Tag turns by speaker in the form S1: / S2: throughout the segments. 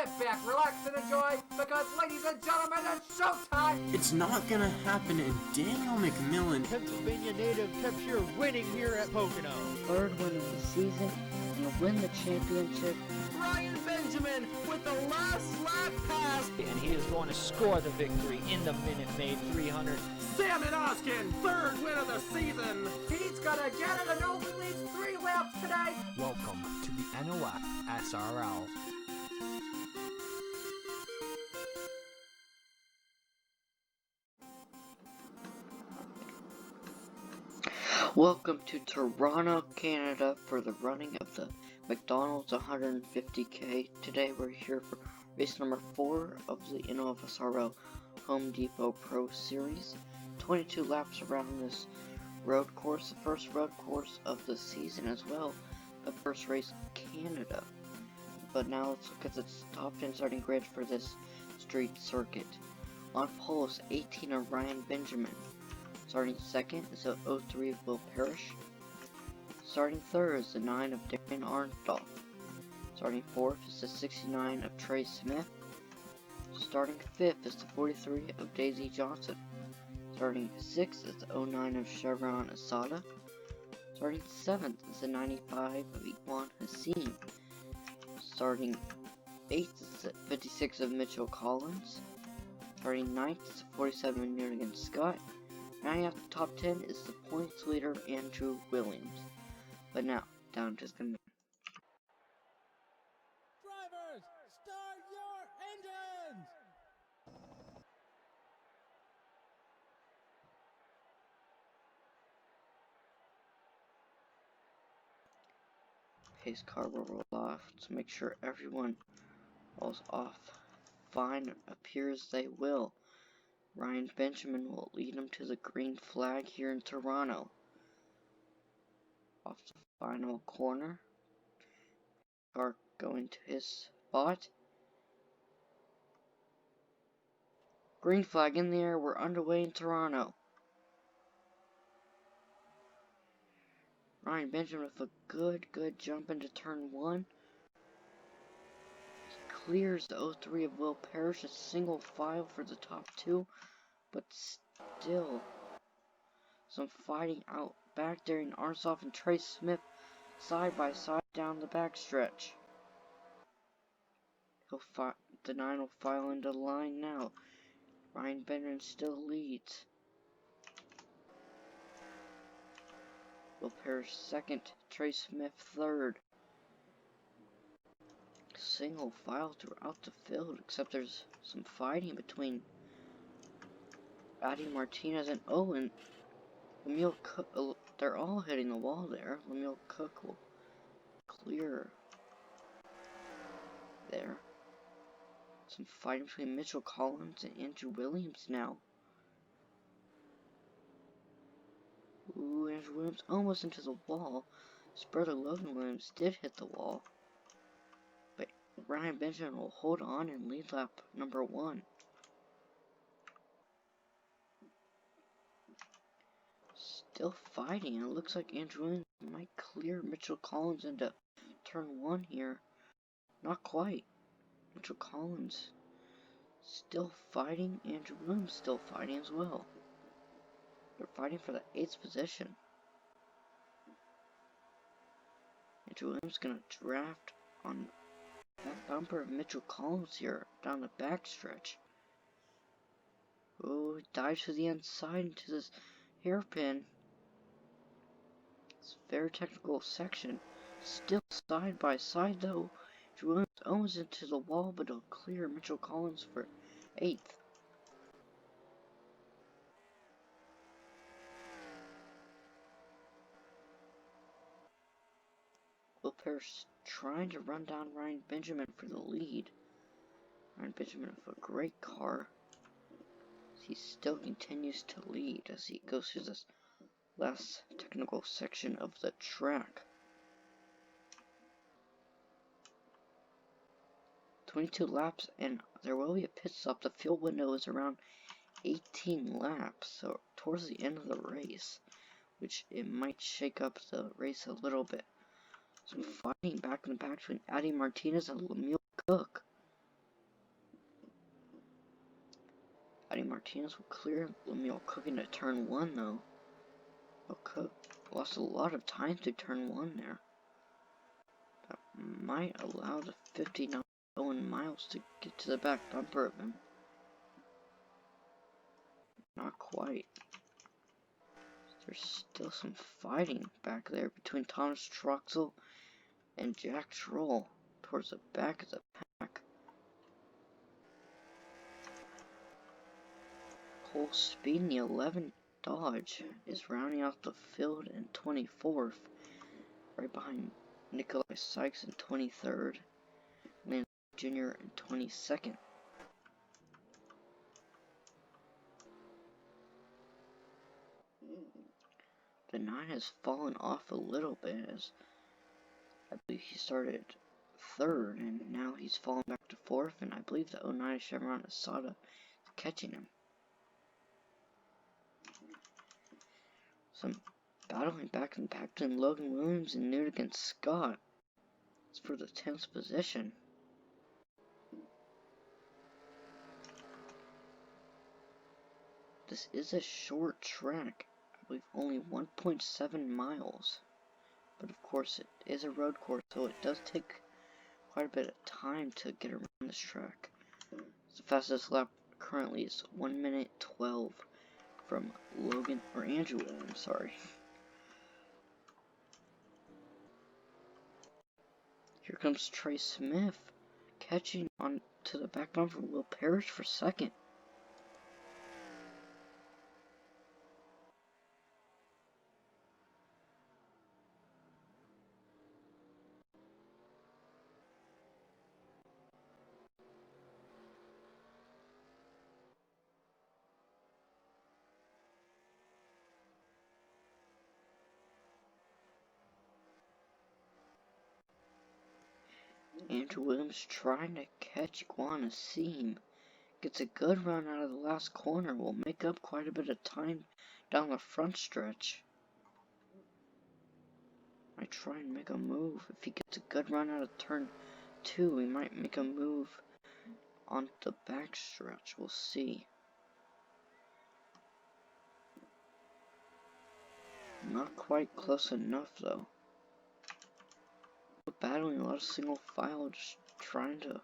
S1: Sit back, relax, and enjoy, because, ladies and gentlemen, it's showtime!
S2: It's not gonna happen, and Daniel McMillan,
S3: Pennsylvania native, kept here winning here at Pocono.
S4: Third win of the season, and win the championship.
S5: Ryan Benjamin with the last lap pass.
S3: And he is going to score the victory in the Minute Maid 300.
S5: Sam Oskin, third win of the season.
S1: He's gonna get it and only leads 3 laps today!
S6: Welcome to the NOFSRL.
S4: Welcome to Toronto, Canada for the running of the McDonald's 150K. Today we're here for race number 4 of the NOFSRL Home Depot Pro Series. 22 laps around this road course, the first road course of the season as well, the first race in Canada. But now let's look at the top 10 starting grid for this street circuit. On pole is 18 of Ryan Benjamin. Starting second is the 03 of Will Parrish. Starting third is the 9 of Darren Arndahl. Starting fourth is the 69 of Trey Smith. Starting fifth is the 43 of Daisy Johnson. Starting sixth is the 09 of Chevron Asada. Starting seventh is the 95 of Iwan Hassim. Starting eighth is the 56 of Mitchell Collins. Starting ninth is the 47 of Newton Scott. Now you have the top 10 is the points leader Andrew Williams. But now, down to the
S7: Drivers, start your engines!
S4: pace car will roll off to make sure everyone rolls off. Fine, appears they will. Ryan Benjamin will lead him to the green flag here in Toronto. Off the final corner. Car going to his spot. Green flag in the air, we're underway in Toronto. Ryan Benjamin with a good jump into turn 1. He clears the 03 of Will Parrish, a single file for the top 2. But still, some fighting out back there in Arnsoff and Trey Smith side by side down the backstretch. The 9 will file into the line now. Ryan Benjamin still leads. Will Parrish second, Trey Smith third. Single file throughout the field, except there's some fighting between Addy Martinez and Owen. Lemuel Cook, they're all hitting the wall there. Lemuel Cook will clear there. Some fighting between Mitchell Collins and Andrew Williams now. Ooh, Andrew Williams almost into the wall. His brother Logan Williams did hit the wall. But Ryan Benjamin will hold on and lead lap number 1. Still fighting, and it looks like Andrew Williams might clear Mitchell Collins into turn 1 here. Not quite. Mitchell Collins still fighting, Andrew Williams still fighting as well. They're fighting for the 8th position. Andrew Williams gonna draft on that bumper of Mitchell Collins here down the backstretch. Oh, he dives to the inside into this hairpin. It's a very technical section. Still side by side though. Andrew Williams almost into the wall, but he'll clear Mitchell Collins for 8th. Will Parrish trying to run down Ryan Benjamin for the lead. Ryan Benjamin with a great car. He still continues to lead as he goes through this last technical section of the track. 22 laps, and there will be a pit stop. The fuel window is around 18 laps, so towards the end of the race, which it might shake up the race a little bit. Some fighting back in the back between Addy Martinez and Lemuel Cook. Eddie Martinez will clear. Lemuel cooking to turn 1 though. Cook lost a lot of time through turn 1 there. That might allow the 59 Owen Miles to get to the back bumper of him. Not quite. There's still some fighting back there between Thomas Troxel and Jack Troll towards the back of the pack. Cole Speed in the 11 Dodge is rounding out the field in 24th, right behind Nikolai Sykes in 23rd, Lance Jr. in 22nd. The 9 has fallen off a little bit, as I believe he started 3rd and now he's fallen back to 4th, and I believe the 09 Chevron Asada is catching him. Some battling back and back between Logan Williams and Newt against Scott. It's for the 10th position. This is a short track. I believe only 1.7 miles. But of course it is a road course, so it does take quite a bit of time to get around this track. The fastest lap currently is 1 minute 12 from Andrew Williams, sorry. Here comes Trey Smith, catching on to the back bumper for Will Parrish for 2nd. Andrew Williams trying to catch Iguana Seam. Gets a good run out of the last corner. Will make up quite a bit of time down the front stretch. Might try and make a move. If he gets a good run out of turn 2, he might make a move on the back stretch. We'll see. Not quite close enough though. Battling a lot of single file, just trying to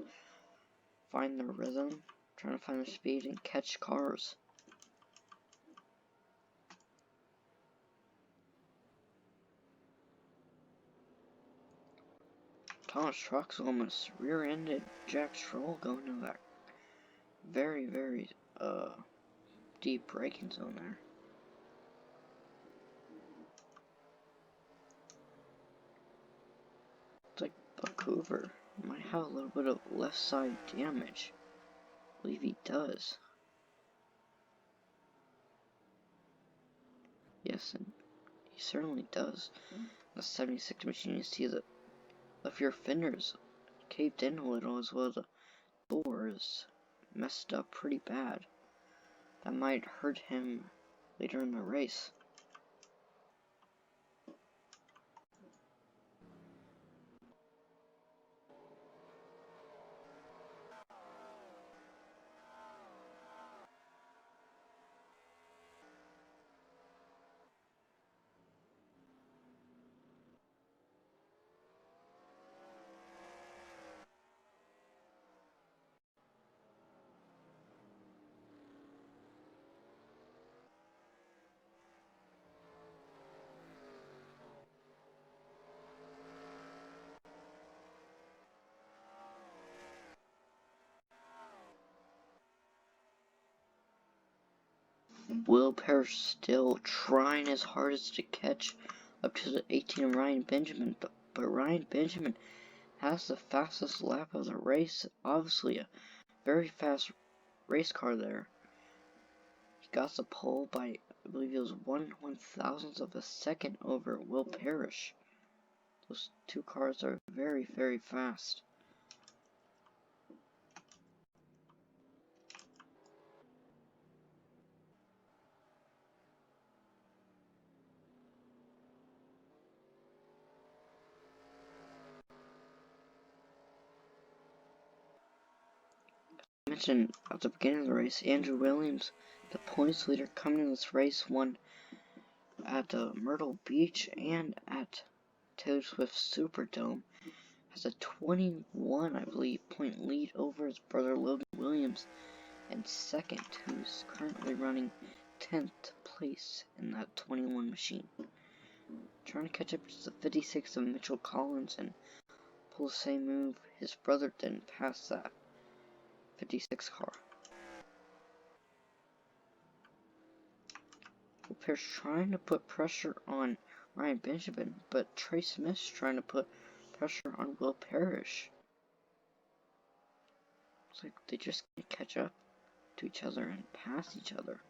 S4: find their rhythm, trying to find their speed and catch cars. Thomas Troxel almost rear-ended Jack Troll going to that very deep braking zone there. It's like Buck Hoover might have a little bit of left side damage. I believe he does. Yes, and he certainly does. The 76 machine, you see that if your fenders caved in a little, as well as the doors messed up pretty bad. That might hurt him later in the race. Will Parrish still trying his hardest to catch up to the 18 of Ryan Benjamin, but Ryan Benjamin has the fastest lap of the race. Obviously a very fast race car there. He got the pole by, I believe it was 1/1000th of a second over Will Parrish. Those two cars are very fast. mentioned at the beginning of the race, Andrew Williams, the points leader coming in this race, won at Myrtle Beach and at Taylor Swift Superdome. Has a 21, I believe, point lead over his brother Logan Williams, and second, who's currently running 10th place in that 21 machine. Trying to catch up to the 56 of Mitchell Collins and pull the same move. His brother didn't pass that 56 car. Will Pierce trying to put pressure on Ryan Benjamin, but Trey Smith's trying to put pressure on Will Parrish. It's like they just can't catch up to each other and pass each other.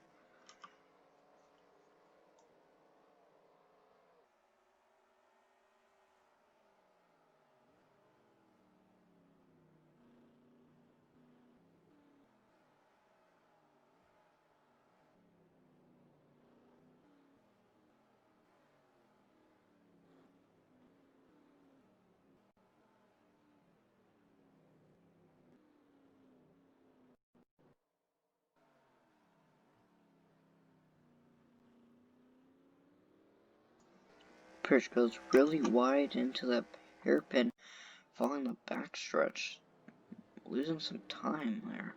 S4: Pierce goes really wide into that hairpin, following the backstretch, losing some time there.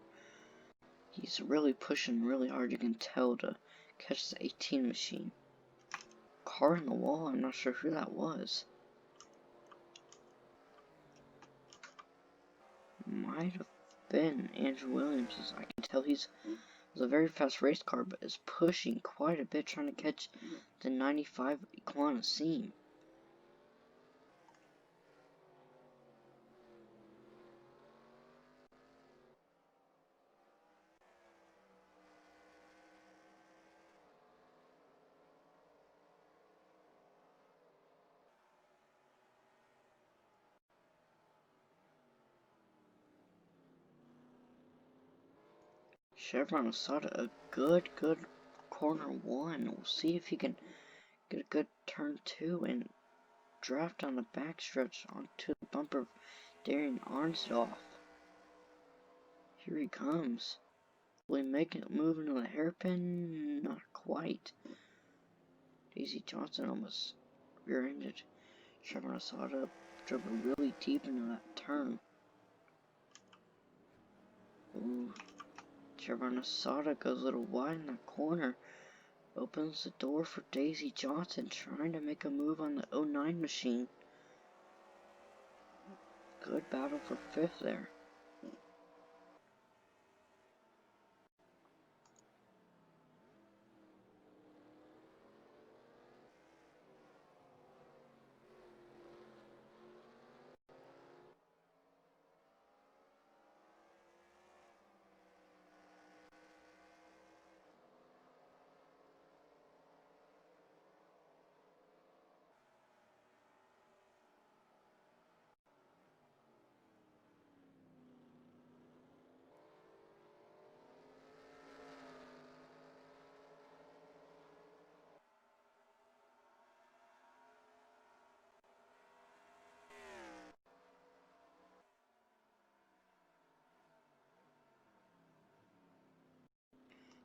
S4: He's really pushing really hard, you can tell, to catch the 18 machine. Car in the wall, I'm not sure who that was. Might have been Andrew Williams, as I can tell he's a very fast race car, but is pushing quite a bit, trying to catch the 95 Iguana seam. Chevron Asada, a good corner one. We'll see if he can get a good turn two and draft on the backstretch onto the bumper of Darian Arnsdorf. Here he comes. Will he make it move into the hairpin? Not quite. Daisy Johnson almost rear-ended Chevron Asada, drove really deep into that turn. Ooh. Chevron Asada goes a little wide in that corner. Opens the door for Daisy Johnson, trying to make a move on the 09 machine. Good battle for fifth there.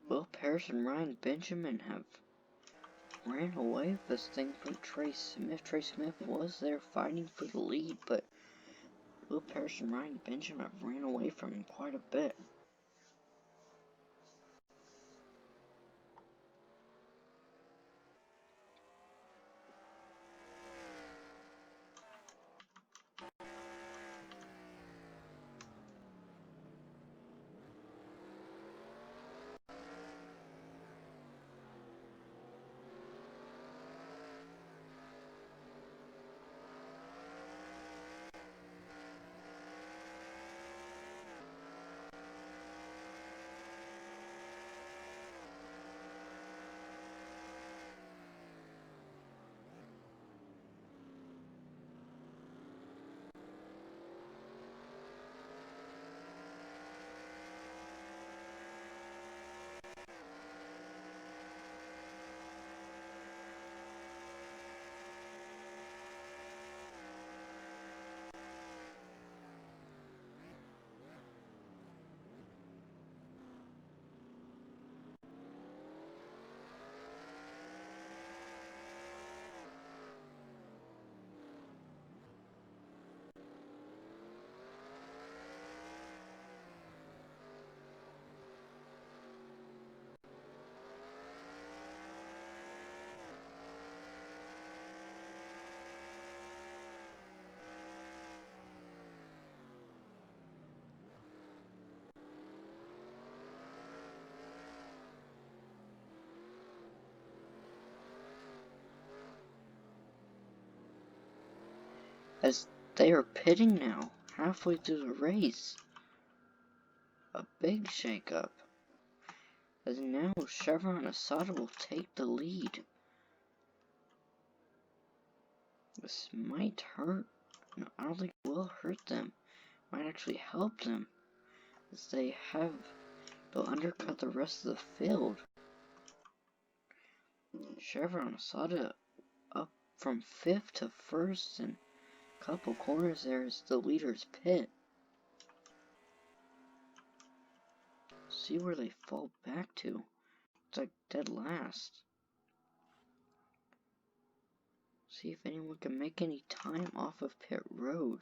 S4: Will Parrish and Ryan Benjamin have ran away with this thing from Trey Smith. Trey Smith was there fighting for the lead, but Will Parrish and Ryan Benjamin have ran away from him quite a bit. as they are pitting now, halfway through the race. A big shakeup, as now Chevron Asada will take the lead. This might hurt. No, I don't think it will hurt them. Might actually help them, as they'll undercut the rest of the field. Chevron Asada up from 5th to 1st, and a couple corners there as the leaders pit. See where they fall back to. It's like dead last. See if anyone can make any time off of pit road.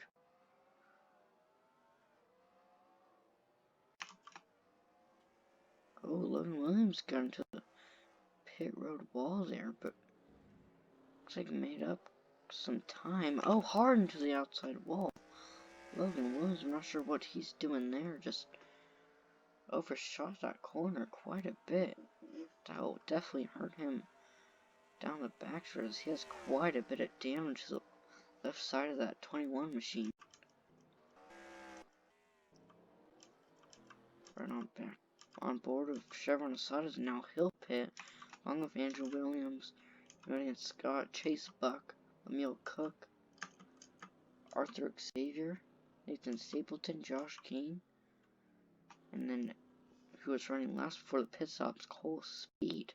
S4: Oh, Logan Williams got into the pit road wall there, but looks like he made up some time. Oh, hard into the outside wall. Logan Williams, I'm not sure what he's doing there, just overshot that corner quite a bit. That will definitely hurt him down the backstretch, as he has quite a bit of damage to the left side of that 21 machine. Right on back on board of Chevron Asada is now Hill Pit, along with Andrew Williams, Ryan Scott, Chase Buck, Emil Cook, Arthur Xavier, Nathan Stapleton, Josh Keane, and then who was running last before the pit stops, Cole Speed.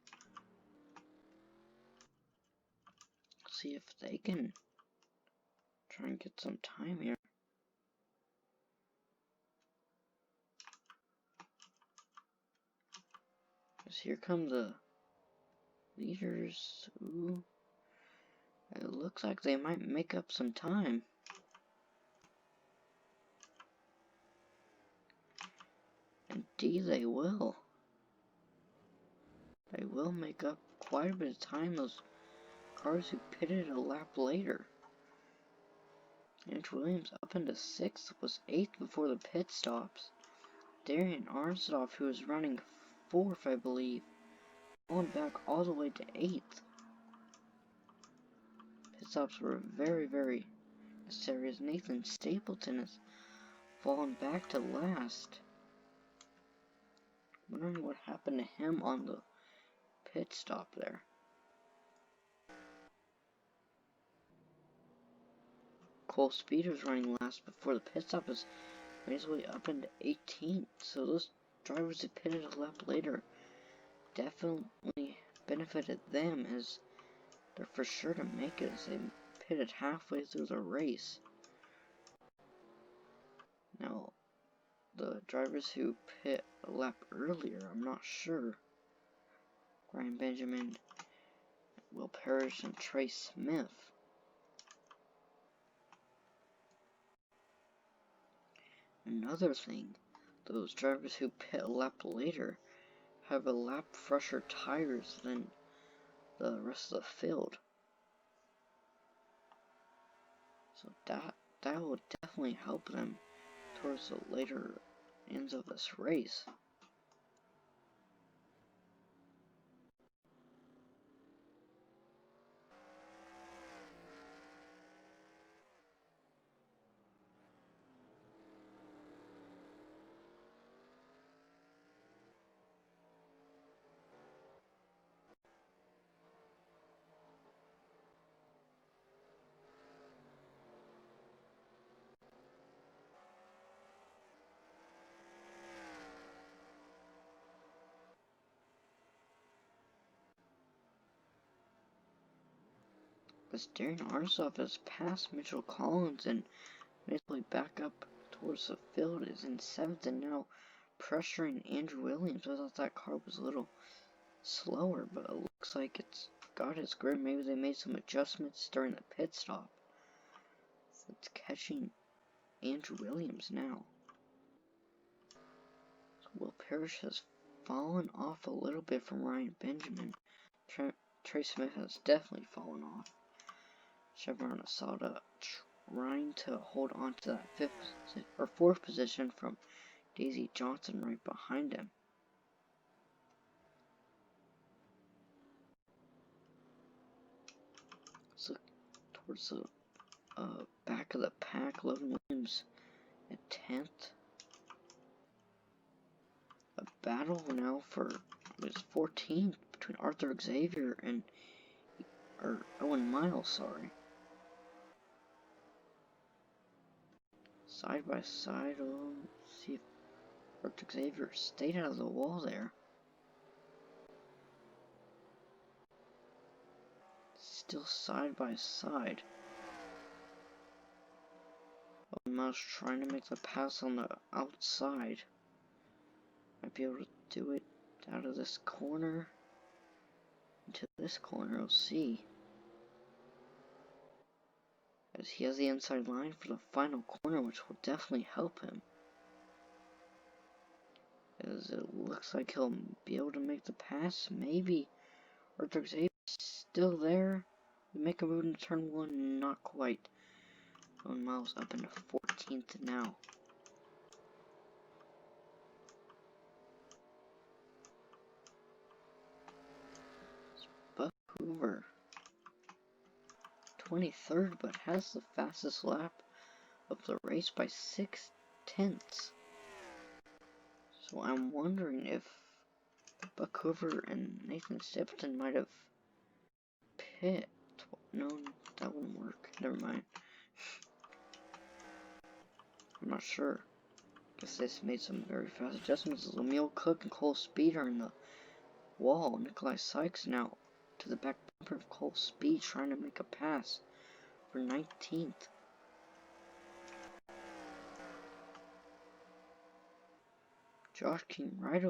S4: See if they can try and get some time here. As here come the leaders. Ooh. It looks like they might make up some time. Indeed they will. They will make up quite a bit of time, those cars who pitted a lap later. Andrew Williams up into 6th, was 8th before the pit stops. Darian Armstrong, who was running 4th, I believe, going back all the way to 8th. Pit stops were very, very necessary, as Nathan Stapleton has fallen back to last. Wondering what happened to him on the pit stop there. Cole Speed was running last before the pit stop, was made his way up into 18th. So those drivers that pitted a lap later definitely benefited them, as they're for sure to make it, as they pitted halfway through the race. Now, the drivers who pit a lap earlier, I'm not sure. Ryan Benjamin, Will Parrish, and Trey Smith. Another thing, those drivers who pit a lap later have a lap fresher tires than the rest of the field. So that will definitely help them towards the later ends of this race. As Darren Arsoff has passed Mitchell Collins and made his way back up towards the field, is in 7th and now pressuring Andrew Williams. I thought that car was a little slower, but it looks like it's got its grip. Maybe they made some adjustments during the pit stop. So it's catching Andrew Williams now. So Will Parrish has fallen off a little bit from Ryan Benjamin. Trey Smith has definitely fallen off. Chevron Asada trying to hold on to that 4th position from Daisy Johnson right behind him. So towards the back of the pack, Logan Williams at 10th. A battle now for was 14th between Arthur Xavier and Owen Miles, sorry. Side by side, see if Arthur Xavier stayed out of the wall there. Still side by side. Owen Miles trying to make the pass on the outside. Might be able to do it out of this corner into this corner. We'll see. As he has the inside line for the final corner, which will definitely help him. As it looks like he'll be able to make the pass. Maybe Arthur Xavier still there. Make a move into turn 1, not quite. Owen Miles up into 14th now. Buck Hoover, 23rd, but has the fastest lap of the race by 6/10. So I'm wondering if Buck Hoover and Nathan Stapleton might have pit. No, that wouldn't work. Never mind. I'm not sure. Guess this made some very fast adjustments. Lemuel Cook and Cole Speed are in the wall. Nikolai Sykes now to the back bumper of Cole Speed, trying to make a pass for 19th. Josh King right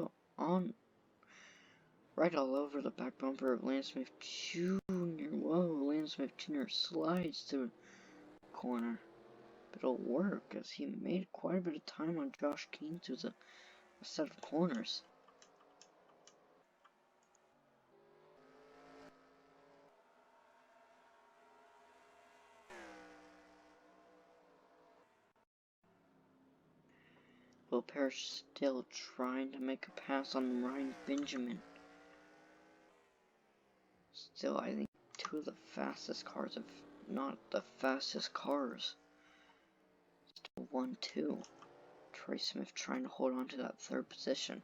S4: all over the back bumper of Lance Smith Jr. Whoa, Lance Smith Jr. slides to the corner. But it'll work as he made quite a bit of time on Josh King through a set of corners. Will Parrish still trying to make a pass on Ryan Benjamin. Still, I think two of the fastest cars, if not the fastest cars. Still 1-2. Trey Smith trying to hold on to that third position.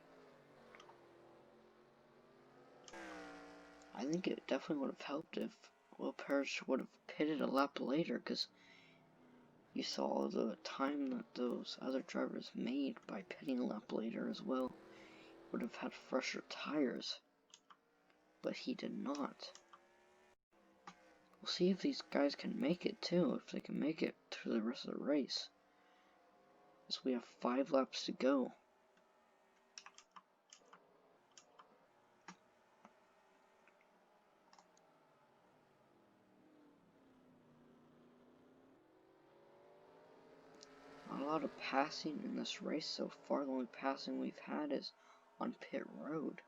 S4: I think it definitely would have helped if Will Parrish would have pitted a lap later, because you saw the time that those other drivers made by pitting a lap later as well. Would have had fresher tires, but he did not. We'll see if these guys can make it too, if they can make it through the rest of the race. As we have 5 laps to go. Not a lot of passing in this race so far. The only passing we've had is on pit road.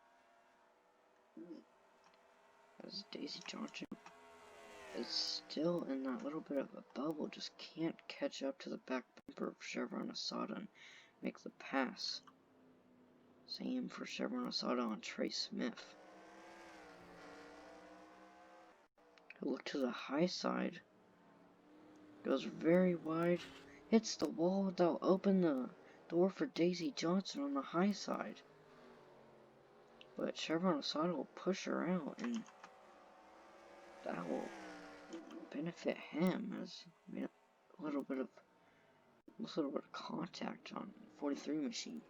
S4: As Daisy Johnson is still in that little bit of a bubble, just can't catch up to the back bumper of Chevron Asada and make the pass. Same for Chevron Asada on Trey Smith. He'll look to the high side. Goes very wide. Hits the wall. That'll open the door for Daisy Johnson on the high side. But Chevron Asada will push her out, and that will benefit him as he made a little bit of contact on 43 machine.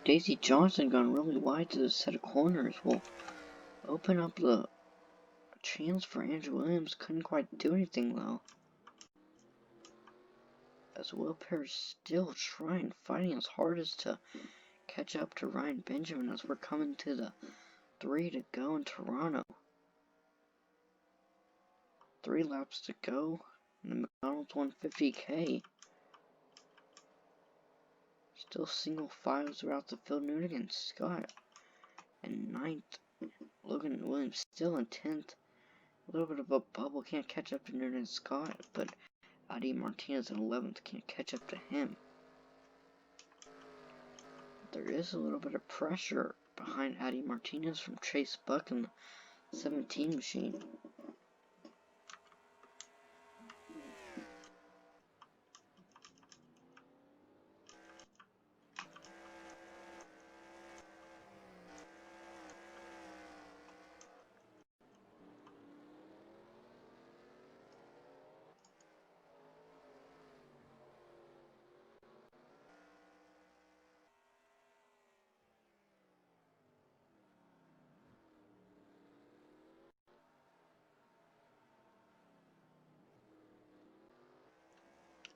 S4: Daisy Johnson gone really wide to the set of corners. Will open up the chance for Andrew Williams. Couldn't quite do anything though. As Will Parrish still trying, fighting as hard as to catch up to Ryan Benjamin as we're coming to the 3 to go in Toronto. 3 laps to go in the McDonald's 150K. Still single files throughout the field. Newton Scott in 9th. Logan Williams still in 10th. A little bit of a bubble. Can't catch up to Newton Scott, but Adi Martinez in 11th can't catch up to him. There is a little bit of pressure behind Adi Martinez from Chase Buck in the 17 machine.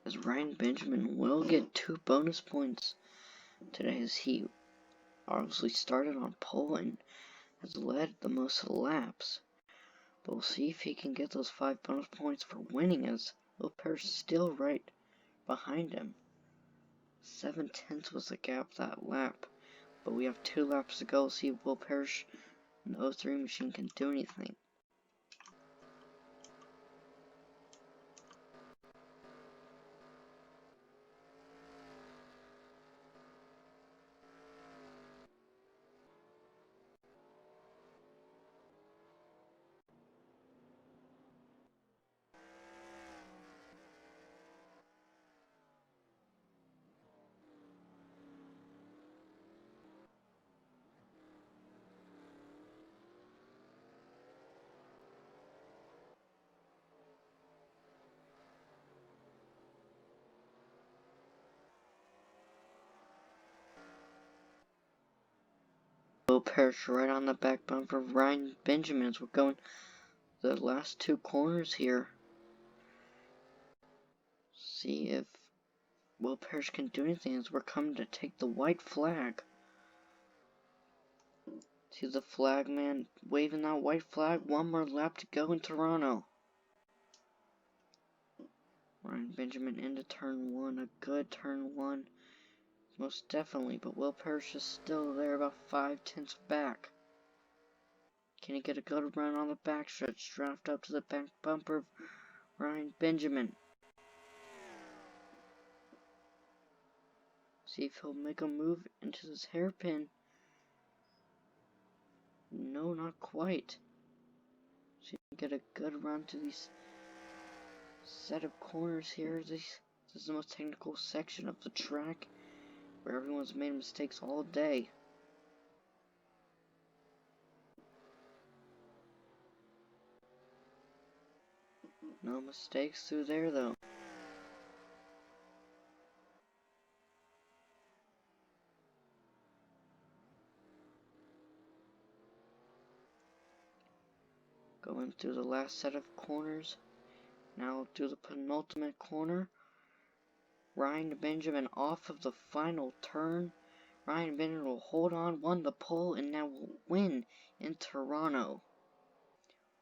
S4: As Ryan Benjamin will get 2 bonus points today, as he obviously started on pole and has led the most laps. But we'll see if he can get those 5 bonus points for winning, as Will Parrish is still right behind him. 7/10 was the gap that lap, but we have 2 laps to go. See if Will Parrish and the 03 machine can do anything. Will Parrish right on the back bumper of Ryan Benjamin as we're going the last 2 corners here. See if Will Parrish can do anything as we're coming to take the white flag. See the flag man waving that white flag. 1 more lap to go in Toronto. Ryan Benjamin into turn 1. A good turn 1. Most definitely. But Will Parrish is still there, about 5/10 back. Can he get a good run on the backstretch? Draft up to the back bumper of Ryan Benjamin. See if he'll make a move into this hairpin. No, not quite. See if he can get a good run to these set of corners here. This is the most technical section of the track where everyone's made mistakes all day. No mistakes through there though. Going through the last set of corners. Now through the penultimate corner. Ryan Benjamin off of the final turn. Ryan Benjamin will hold on, won the pole, and now will win in Toronto.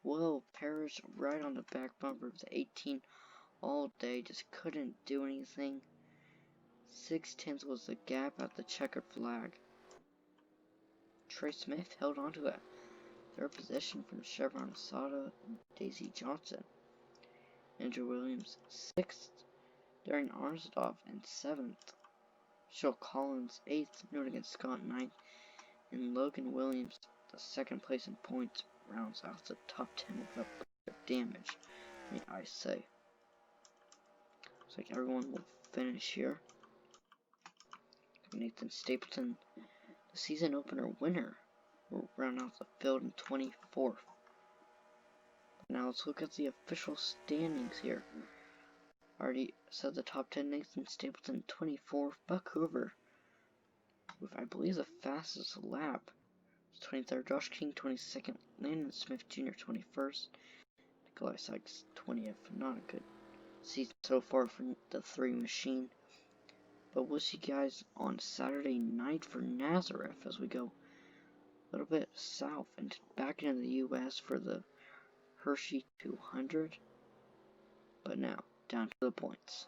S4: Will Parrish right on the back bumper of the 18 all day, just couldn't do anything. 6/10 was the gap at the checkered flag. Trey Smith held on to that 3rd position from Chevron Asada and Daisy Johnson. Andrew Williams 6th, Darren Armstead in 7th, Phil Collins 8th, Newton Scott 9th, and Logan Williams, the 2nd place in points, rounds out the top 10 without damage, may I say. Looks like everyone will finish here. Nathan Stapleton, the season opener winner, will round out the field in 24th. Now let's look at the official standings here. Already said the top 10, Nathan Stapleton 24th, Buck Hoover with, I believe, the fastest lap. 23rd, Josh King 22nd, Landon Smith Jr. 21st, Nikolai Sykes 20th. Not a good season so far for the 3 machine. But we'll see you guys on Saturday night for Nazareth as we go a little bit south and back into the US for the Hershey 200. But now, down to the points.